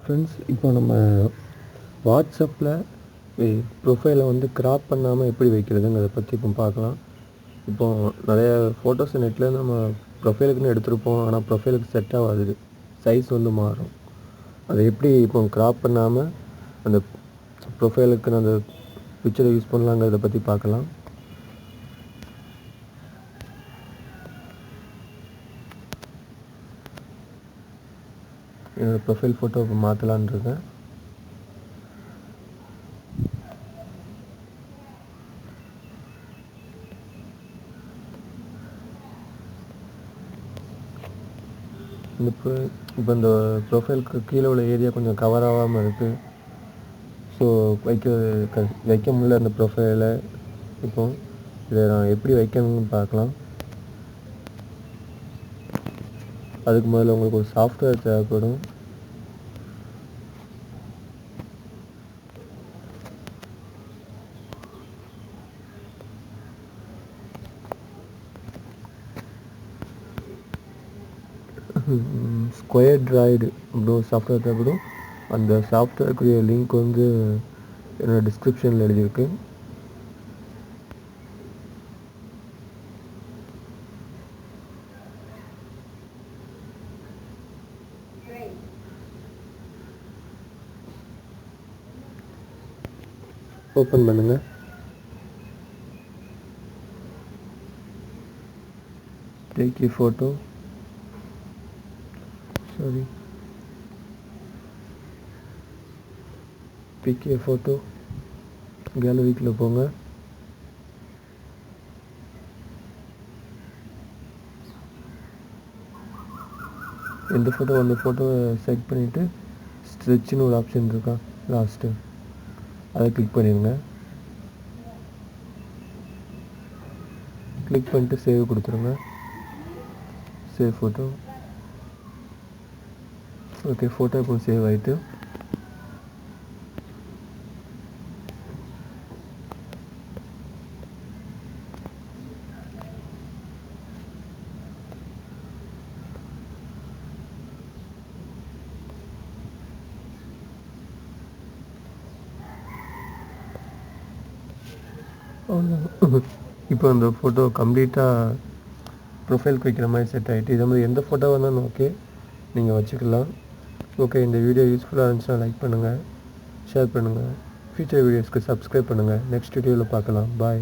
Friends, இப்போ நம்ம வாட்ஸ்அப்பில் ப்ரொஃபைலை வந்து கிராப் பண்ணாமல் எப்படி வைக்கிறதுங்கிறத பற்றி இப்போ பார்க்கலாம். இப்போது நிறைய ஃபோட்டோஸ் நெட்டில் நம்ம ப்ரொஃபைலுக்குன்னு எடுத்திருப்போம். ஆனால் ப்ரொஃபைலுக்கு செட் ஆகாது, சைஸ் வந்து மாறும். அதை எப்படி இப்போ கிராப் பண்ணாமல் அந்த ப்ரொஃபைலுக்குன்னு அந்த பிக்சரை யூஸ் பண்ணலாங்கிறத பற்றி பார்க்கலாம். என்னோடய ப்ரொஃபைல் ஃபோட்டோ இப்போ மாற்றலான்னு இருக்கேன். இப்போ இந்த ப்ரொஃபைலுக்கு கீழே உள்ள ஏரியா கொஞ்சம் கவர் ஆகாமல் இருக்குது. ஸோ வைக்க முடியல அந்த ப்ரொஃபைலை. இப்போ இதை நான் எப்படி வைக்கணும்னு பார்க்கலாம். அதுக்கு முதல்ல உங்களுக்கு ஒரு சாஃப்ட்வேர் தேவைப்படும். ஸ்கொயர் டிராய்டு அப்படின்னு ஒரு சாஃப்ட்வேர் தேவைப்படும். அந்த சாஃப்ட்வேருக்குரிய லிங்க் வந்து என்னோடய டிஸ்கிரிப்ஷனில் எழுதியிருக்கு. ஓப்பன் பண்ணுங்கள். Take a photo. Pick a photo. கேலரிக்குள்ளே போங்க. எந்த ஃபோட்டோ அந்த ஃபோட்டோவை செலக்ட் பண்ணிவிட்டு ஸ்ட்ரெச்சுன்னு ஒரு ஆப்ஷன் இருக்கா லாஸ்ட்டு, அதை கிளிக் பண்ணிடுங்க. கிளிக் பண்ணிட்டு சேவ் கொடுத்துருங்க. Save photo. ஓகே, ஃபோட்டோ இப்போ சேவ் ஆகிட்டு. இப்போ அந்த ஃபோட்டோ கம்ப்ளீட்டாக ப்ரொஃபைலுக்கு வைக்கிற மாதிரி செட் ஆகிட்டு. இதே மாதிரி எந்த ஃபோட்டோ வேணாலும் ஓகே, நீங்கள் வச்சுக்கலாம். ஓகே, இந்த வீடியோ யூஸ்ஃபுல்லாக இருந்துச்சுன்னா லைக் பண்ணுங்கள், ஷேர் பண்ணுங்கள், ஃபியூச்சர் வீடியோஸ்க்கு சப்ஸ்கிரைப் பண்ணுங்கள். நெக்ஸ்ட் வீடியோவில் பார்க்கலாம். பாய்.